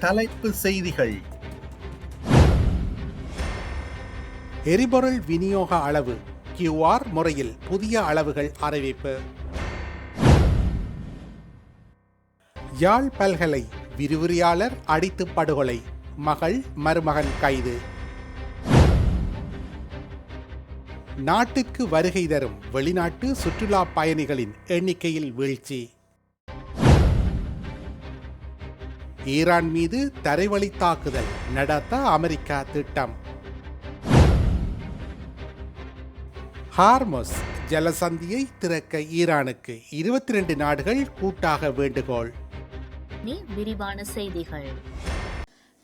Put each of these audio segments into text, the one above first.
தலைப்பு செய்திகள். எரிபொருள் விநியோக அளவு QR முறையில் புதிய அளவுகள் அறிவிப்பு. யாழ் பல்கலை விரிவுரையாளர் அடித்து படுகொலை, மகள் மருமகன் கைது. நாட்டுக்கு வருகை தரும் வெளிநாட்டு சுற்றுலா பயணிகளின் எண்ணிக்கையில் வீழ்ச்சி. ஈரான் மீது தரைவழி தாக்குதல் நடத்த அமெரிக்கா திட்டம். ஹார்மஸ் ஜலசந்தியை திறக்க ஈரானுக்கு 22 நாடுகள் கூட்டாக வேண்டுகோள். விரிவான செய்திகள்.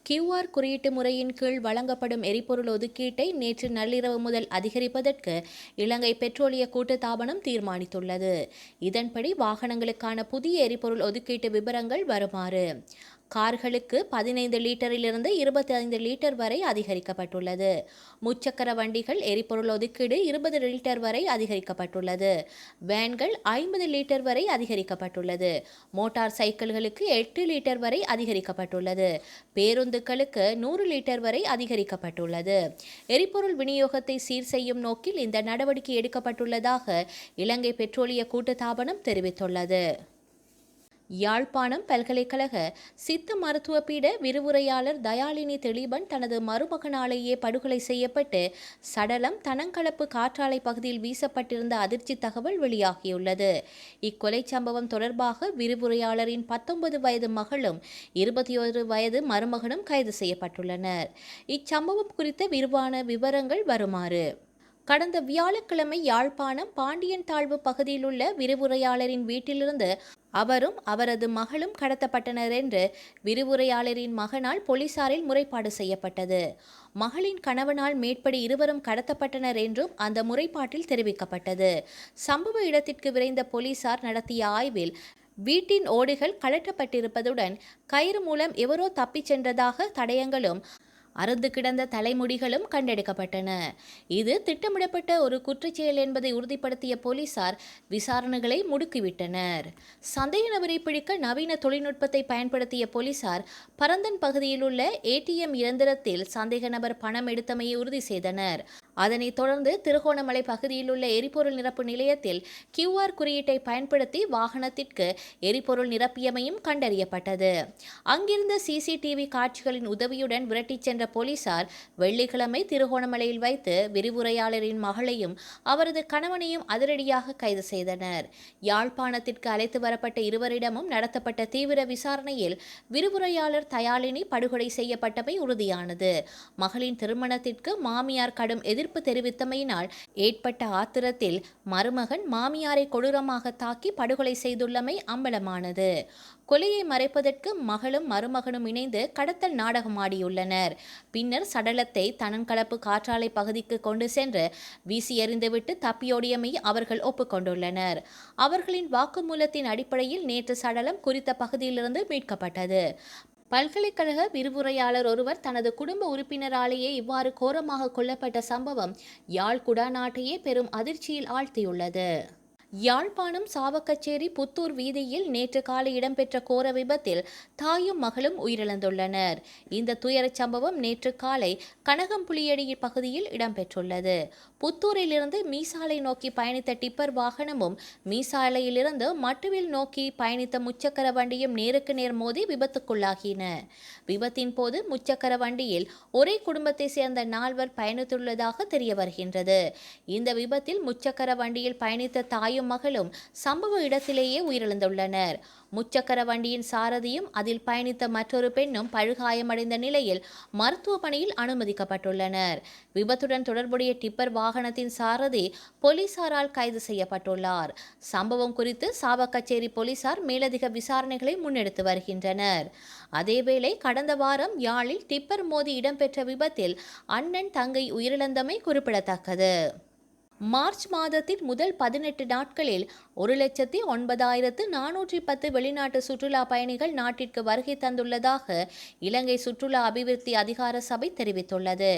QR குறியீட்டு முறையின் கீழ் வழங்கப்படும் எரிபொருள் ஒதுக்கீட்டை நேற்று நள்ளிரவு முதல் அதிகரிப்பதற்கு இலங்கை பெட்ரோலிய கூட்டுத்தாபனம் தீர்மானித்துள்ளது. இதன்படி வாகனங்களுக்கான புதிய எரிபொருள் ஒதுக்கீட்டு விபரங்கள் வருமாறு: கார்களுக்கு 15 லிட்டரிலிருந்து 25 லிட்டர் வரை அதிகரிக்கப்பட்டுள்ளது. முச்சக்கர வண்டிகள் எரிபொருள் ஒதுக்கீடு 20 லிட்டர் வரை அதிகரிக்கப்பட்டுள்ளது. வேன்கள் 50 லிட்டர் வரை அதிகரிக்கப்பட்டுள்ளது. மோட்டார் சைக்கிள்களுக்கு 8 லிட்டர் வரை அதிகரிக்கப்பட்டுள்ளது. பேருந்துகளுக்கு 100 லிட்டர் வரை அதிகரிக்கப்பட்டுள்ளது. எரிபொருள் விநியோகத்தை சீர் செய்யும் நோக்கில் இந்த நடவடிக்கை எடுக்கப்பட்டுள்ளதாக இலங்கை பெட்ரோலிய கூட்டுத்தாபனம் தெரிவித்துள்ளது. யாழ்ப்பாணம் பல்கலைக்கழக சித்த மருத்துவ பீட விரிவுரையாளர் தயாளினி திலீபன் தனது மருமகனாலேயே படுகொலை செய்யப்பட்டு சடலம் தனங்களப்பு காற்றாலை பகுதியில் வீசப்பட்டிருந்த அதிர்ச்சி தகவல் வெளியாகியுள்ளது. இக்கொலை சம்பவம் தொடர்பாக விரிவுரையாளரின் 19 வயது மகளும் 21 வயது மருமகனும் கைது செய்யப்பட்டுள்ளனர். இச்சம்பவம் குறித்த விரிவான விவரங்கள் வருமாறு: கடந்த வியாழக்கிழமை யாழ்ப்பாணம் பாண்டியன் தாழ்வு பகுதியில் உள்ள விரிவுரையாளரின் வீட்டிலிருந்து அவரும் அவரது மகளும் கடத்தப்பட்டனர் என்று விரிவுரையாளரின் மகனால் போலீசாரில் முறைப்பாடு செய்யப்பட்டது. மகளின் கணவனால் மேற்படி இருவரும் கடத்தப்பட்டனர் என்றும் அந்த முறைப்பாட்டில் தெரிவிக்கப்பட்டது. சம்பவ இடத்திற்கு விரைந்த போலீசார் நடத்திய ஆய்வில் வீட்டின் ஓடுகள் கழற்றப்பட்டிருப்பதுடன் கயிறு மூலம் எவரோ தப்பிச் சென்றதாக தடயங்களும் அறுந்து கிடந்த தலைமுடிகளும் கண்டெடுக்கப்பட்டன. இது திட்டமிடப்பட்ட ஒரு குற்றச்செயல் என்பதை உறுதிப்படுத்திய போலீசார் விசாரணைகளை முடுக்கிவிட்டனர். சந்தேக நபரை பிடிக்க நவீன தொழில்நுட்பத்தை பயன்படுத்திய போலீசார் பரந்தன் பகுதியில் உள்ள ATM இயந்திரத்தில் சந்தேக நபர் பணம் எடுத்தமையை உறுதி செய்தனர். அதனைத் தொடர்ந்து திருகோணமலை பகுதியில் உள்ள எரிபொருள் நிரப்பு நிலையத்தில் QR குறியீட்டை பயன்படுத்தி வாகனத்திற்கு எரிபொருள் நிரப்பியமையும் கண்டறியப்பட்டது. அங்கிருந்த CCTV காட்சிகளின் உதவியுடன் விரட்டிச் சென்ற போலீசார் வெள்ளிக்கிழமை திருகோணமலையில் வைத்து விரிவுரையாளரின் மகளையும் அவரது கணவனையும் அதிரடியாக கைது செய்தனர். யாழ்ப்பாணத்திற்கு அழைத்து வரப்பட்ட இருவரிடமும் நடத்தப்பட்ட தீவிர விசாரணையில் விரிவுரையாளர் தயாளினி படுகொலை செய்யப்பட்டமை உறுதியானது. மகளின் திருமணத்திற்கு மாமியார் கடும் எதிர்ப்பு தெரிவித்தமையினால் ஏற்பட்ட ஆத்திரத்தில் மருமகன் மாமியாரை கொடூரமாக தாக்கி படுகொலை செய்துள்ளமை அம்பலமானது. கொலையை மறைப்பதற்கு மகளும் மருமகனும் இணைந்து கடத்தல் நாடகமாடியுள்ளனர். பின்னர் சடலத்தை தனங்களப்பு காற்றாலை பகுதிக்கு கொண்டு சென்று வீசி எறிந்துவிட்டு தப்பியோடியமை அவர்கள் ஒப்புக்கொண்டுள்ளனர். அவர்களின் வாக்குமூலத்தின் அடிப்படையில் நேற்று சடலம் குறித்த பகுதியிலிருந்து மீட்கப்பட்டது. பல்கலைக்கழக விரிவுரையாளர் ஒருவர் தனது குடும்ப உறுப்பினராலேயே இவ்வாறு கோரமாக கொல்லப்பட்ட சம்பவம் யாழ் குடாநாட்டையே பெரும் அதிர்ச்சியில் ஆழ்த்தியுள்ளது. யாழ்ப்பாணம் சாவக்கச்சேரி புத்தூர் வீதியில் நேற்று காலை இடம்பெற்ற கோர விபத்தில் தாயும் மகளும் உயிரிழந்துள்ளனர். இந்த துயரச் சம்பவம் நேற்று காலை கனகம்புலியடி பகுதியில் இடம்பெற்றுள்ளது. புத்தூரிலிருந்து மீசாலை நோக்கி பயணித்த டிப்பர் வாகனமும் மீசாலையிலிருந்து மட்டுவில் நோக்கி பயணித்த முச்சக்கர வண்டியும் நேருக்கு நேர் மோதி விபத்துக்குள்ளாகின. விபத்தின் போது முச்சக்கர வண்டியில் ஒரே குடும்பத்தை சேர்ந்த 4 பயணித்துள்ளதாக தெரிய வருகின்றது. இந்த விபத்தில் முச்சக்கர வண்டியில் பயணித்த தாயும் மகளும் சம்பவ இடத்திலேயே உயிரிழந்துள்ளனர். முச்சக்கர வண்டியின் சாரதியும் அதில் பயணித்த மற்றொரு பெண்ணும் படுகாயமடைந்த நிலையில் மருத்துவ பணியில் அனுமதிக்கப்பட்டுள்ளனர். விபத்துடன் தொடர்புடைய டிப்பர் வாகனத்தின் சாரதி போலீசாரால் கைது செய்யப்பட்டுள்ளார். சம்பவம் குறித்து சாவக்கச்சேரி போலீசார் மேலதிக விசாரணைகளை முன்னெடுத்து வருகின்றனர். அதேவேளை கடந்த வாரம் யாழில் டிப்பர் மோதி இடம்பெற்ற விபத்தில் அண்ணன் தங்கை உயிரிழந்தமை குறிப்பிடத்தக்கது. மார்ச் மாதத்தின் முதல் 18 நாட்களில் 1,09,410 வெளிநாட்டு சுற்றுலா பயணிகள் நாட்டிற்கு வருகை தந்துள்ளதாக இலங்கை சுற்றுலா அபிவிருத்தி அதிகார சபை தெரிவித்துள்ளது.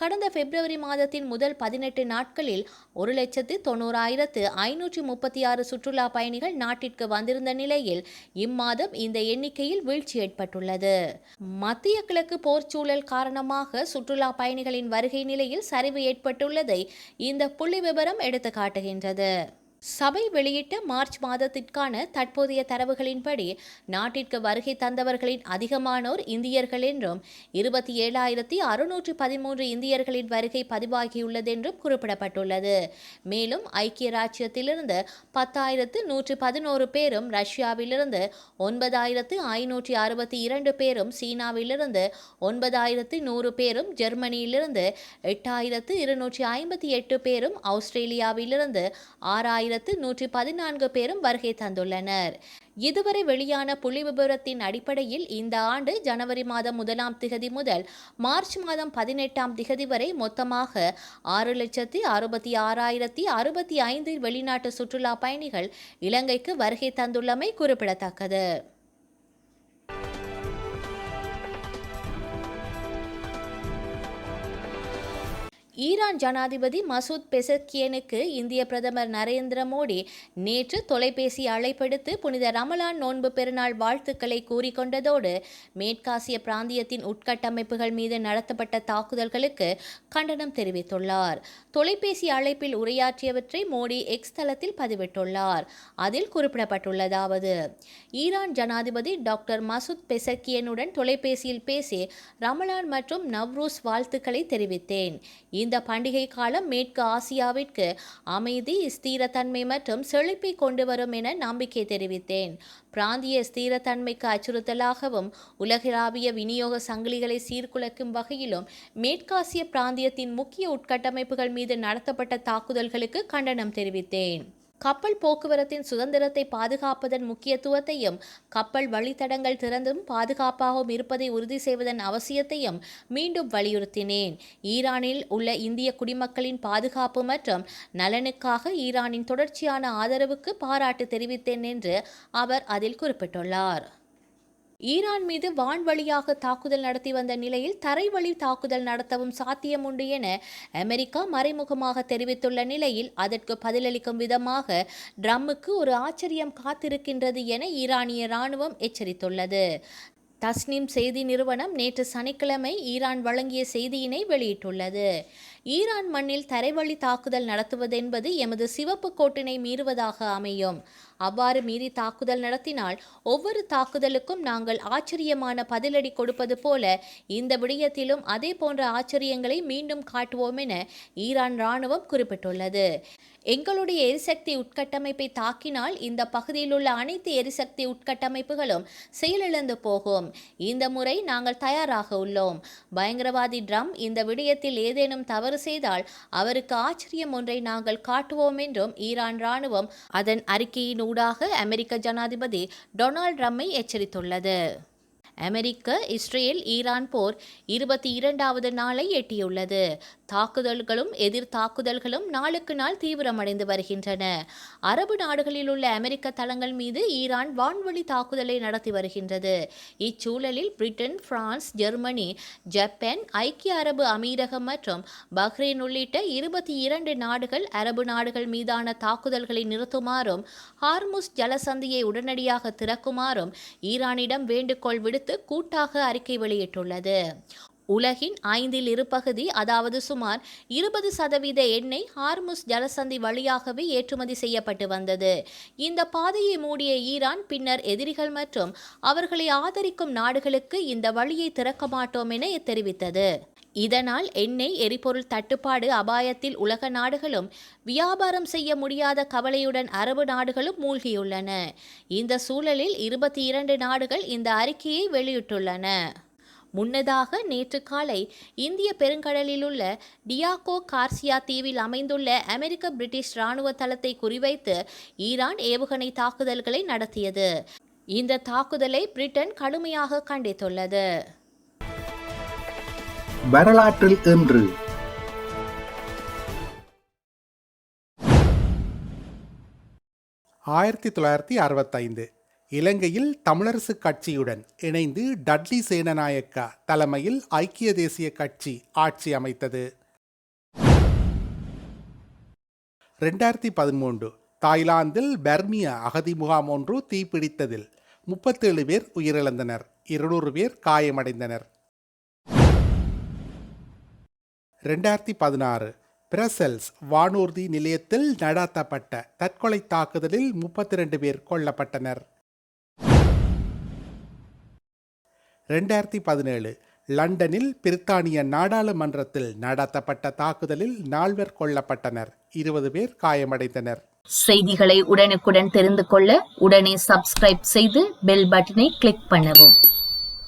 கடந்த பிப்ரவரி மாதத்தின் முதல் 18 நாட்களில் 1,90,536 சுற்றுலா பயணிகள் நாட்டிற்கு வந்திருந்த நிலையில் இம்மாதம் இந்த எண்ணிக்கையில் வீழ்ச்சி ஏற்பட்டுள்ளது. மத்திய கிழக்கு போர்ச்சூழல் காரணமாக சுற்றுலா பயணிகளின் வருகை நிலையில் சரிவு ஏற்பட்டுள்ளதை இந்த புள்ளி விபரம் எடுத்து காட்டுகின்றது. சபை வெளியிட்ட மார்ச் மாதத்திற்கான தற்போதைய தரவுகளின்படி நாட்டிற்கு வருகை தந்தவர்களின் அதிகமானோர் இந்தியர்கள் என்றும் 27,613 இந்தியர்களின் வருகை பதிவாகியுள்ளது என்றும் குறிப்பிடப்பட்டுள்ளது. மேலும் ஐக்கிய ராச்சியத்திலிருந்து 10,111 பேரும், ரஷ்யாவிலிருந்து 9,562 பேரும், சீனாவிலிருந்து 9,100 பேரும், ஜெர்மனியிலிருந்து 8,258 பேரும், ஆஸ்திரேலியாவிலிருந்து 6,114 பேரும் வருகை தந்துள்ளனர். இதுவரை வெளியான புள்ளிவிபரத்தின் அடிப்படையில் இந்த ஆண்டு ஜனவரி மாதம் 1ஆம் திகதி முதல் மார்ச் மாதம் 18ஆம் திகதி வரை மொத்தமாக 6,66,065 வெளிநாட்டு சுற்றுலா பயணிகள் இலங்கைக்கு வருகை தந்துள்ளமை குறிப்பிடத்தக்கது. ஈரான் ஜனாதிபதி மசூத் பெசஸ்கியனுக்கு இந்திய பிரதமர் நரேந்திர மோடி நேற்று தொலைபேசி அழைப்பெடுத்து புனித ரமலான் நோன்பு பெருநாள் வாழ்த்துக்களை கூறிக்கொண்டதோடு மேற்காசிய பிராந்தியத்தின் உட்கட்டமைப்புகள் மீது நடத்தப்பட்ட தாக்குதல்களுக்கு கண்டனம் தெரிவித்துள்ளார். தொலைபேசி அழைப்பில் உரையாற்றியவற்றை மோடி எக்ஸ் தளத்தில் பதிவிட்டுள்ளார். அதில் குறிப்பிடப்பட்டுள்ளதாவது: ஈரான் ஜனாதிபதி டாக்டர் மசூத் பெசஸ்கியனுடன் தொலைபேசியில் பேசி ரமலான் மற்றும் நவ்ரூஸ் வாழ்த்துக்களை தெரிவித்தேன். இந்த பண்டிகை காலம் மேற்கு ஆசியாவிற்கு அமைதி, ஸ்திரத்தன்மை மற்றும் செழிப்பை கொண்டு வரும் என நம்பிக்கை தெரிவித்தேன். பிராந்திய ஸ்திரத்தன்மைக்கு அச்சுறுத்தலாகவும் உலகளாவிய விநியோக சங்கிலிகளை சீர்குலைக்கும் வகையிலும் மேற்காசிய பிராந்தியத்தின் முக்கிய உட்கட்டமைப்புகள் மீது நடத்தப்பட்ட தாக்குதல்களுக்கு கண்டனம் தெரிவித்தேன். கப்பல் போக்குவரத்தின் சுதந்திரத்தை பாதுகாப்பதன் முக்கியத்துவத்தையும், கப்பல் வழித்தடங்கள் திறந்தும் பாதுகாப்பாகவும் இருப்பதை உறுதி செய்வதன் அவசியத்தையும் மீண்டும் வலியுறுத்தினேன். ஈரானில் உள்ள இந்திய குடிமக்களின் பாதுகாப்பு மற்றும் நலனுக்காக ஈரானின் தொடர்ச்சியான ஆதரவுக்கு பாராட்டு தெரிவித்தேன் என்று அவர் அதில் குறிப்பிட்டுள்ளார். ஈரான் மீது வான்வழியாக தாக்குதல் நடத்தி வந்த நிலையில் தரைவழி தாக்குதல் நடத்தவும் சாத்தியம் உண்டு என அமெரிக்கா மறைமுகமாக தெரிவித்துள்ள நிலையில் அதற்கு பதிலளிக்கும் விதமாக ட்ரம்புக்கு ஒரு ஆச்சரியம் காத்திருக்கின்றது என ஈரானிய இராணுவம் எச்சரித்துள்ளது. தஸ்னிம் செய்தி நிறுவனம் நேற்று சனிக்கிழமை ஈரான் வழங்கிய செய்தியினை வெளியிட்டுள்ளது. ஈரான் மண்ணில் தரைவழி தாக்குதல் நடத்துவதென்பது எமது சிவப்பு கோட்டினை மீறுவதாக அமையும். அவ்வாறு மீறி தாக்குதல் நடத்தினால் ஒவ்வொரு தாக்குதலுக்கும் நாங்கள் ஆச்சரியமான பதிலடி கொடுப்பது போல இந்த விடயத்திலும் அதே போன்ற ஆச்சரியங்களை மீண்டும் காட்டுவோம் என ஈரான் இராணுவம் குறிப்பிட்டுள்ளது. எங்களுடைய எரிசக்தி உட்கட்டமைப்பை தாக்கினால் இந்த பகுதியில் உள்ள அனைத்து எரிசக்தி உட்கட்டமைப்புகளும் செயலிழந்து போகும். இந்த முறை நாங்கள் தயாராக உள்ளோம். பயங்கரவாதி ட்ரம்ப் இந்த விடயத்தில் ஏதேனும் தவறு செய்தால் அவருக்கு ஆச்சரியம் ஒன்றை நாங்கள் காட்டுவோம் என்றும் ஈரான் இராணுவம் அதன் அறிக்கையின் ஊடாக அமெரிக்க ஜனாதிபதி டொனால்ட் ட்ரம்பை எச்சரித்துள்ளது. அமெரிக்க, இஸ்ரேல், ஈரான் போர் 22வது நாளை எட்டியுள்ளது. தாக்குதல்களும் எதிர் தாக்குதல்களும் நாளுக்கு நாள் தீவிரமடைந்து வருகின்றன. அரபு நாடுகளில் உள்ள அமெரிக்க தளங்கள் மீது ஈரான் வான்வழி தாக்குதலை நடத்தி வருகின்றது. இச்சூழலில் பிரிட்டன், பிரான்ஸ், ஜெர்மனி, ஜப்பான், ஐக்கிய அரபு அமீரகம் மற்றும் பஹ்ரைன் உள்ளிட்ட 22 நாடுகள் அரபு நாடுகள் மீதான தாக்குதல்களை நிறுத்துமாறும் ஹார்முஸ் ஜலசந்தியை உடனடியாக திறக்குமாறும் ஈரானிடம் வேண்டுகோள் விடுத்து கூட்டாக அறிக்கை வெளியிட்டுள்ளது. உலகின் 1/5 பகுதி, அதாவது சுமார் 20% எண்ணெய் ஹார்முஸ் ஜலசந்தி வழியாகவே ஏற்றுமதி செய்யப்பட்டு வந்தது. இந்த பாதையை மூடிய ஈரான் பின்னர் எதிரிகள் மற்றும் அவர்களை ஆதரிக்கும் நாடுகளுக்கு இந்த வழியை திறக்க மாட்டோம் என தெரிவித்தது. இதனால் எண்ணெய் எரிபொருள் தட்டுப்பாடு அபாயத்தில் உலக நாடுகளும் வியாபாரம் செய்ய முடியாத கவலையுடன் அரபு நாடுகளும் மூழ்கியுள்ளன. இந்த சூழலில் 22 நாடுகள் இந்த அறிக்கையை வெளியிட்டுள்ளன. முன்னதாக நேற்று காலை இந்திய பெருங்கடலில் உள்ள டியாகோ கார்சியா தீவில் அமைந்துள்ள அமெரிக்க பிரிட்டிஷ் இராணுவ தளத்தை குறிவைத்து ஈரான் ஏவுகணை தாக்குதல்களை நடத்தியது. இந்த தாக்குதலை பிரிட்டன் கடுமையாக கண்டித்துள்ளது. வரலாற்றில் இன்று 1965 இலங்கையில் தமிழரசு கட்சியுடன் இணைந்து டட்லி சேனநாயக்கா தலைமையில் ஐக்கிய தேசிய கட்சி ஆட்சி அமைத்தது. 2013 தாய்லாந்தில் பர்மிய அகதி முகாம் ஒன்று தீப்பிடித்ததில் 37 பேர் உயிரிழந்தனர், 200 பேர் காயமடைந்தனர். 2016 பிரசல்ஸ் வானூர்தி நிலையத்தில் நடாத்தப்பட்ட தற்கொலை தாக்குதலில் 32 பேர் கொல்லப்பட்டனர். 2017 லண்டனில் பிரித்தானிய நாடாளுமன்றத்தில் நடாத்தப்பட்ட தாக்குதலில் 4 பேர் கொல்லப்பட்டனர், 20 பேர் காயமடைந்தனர். செய்திகளை உடனுக்குடன் தெரிந்து கொள்ள உடனே சப்ஸ்கிரைப் செய்து பெல் பட்டனை கிளிக் பண்ணவும்.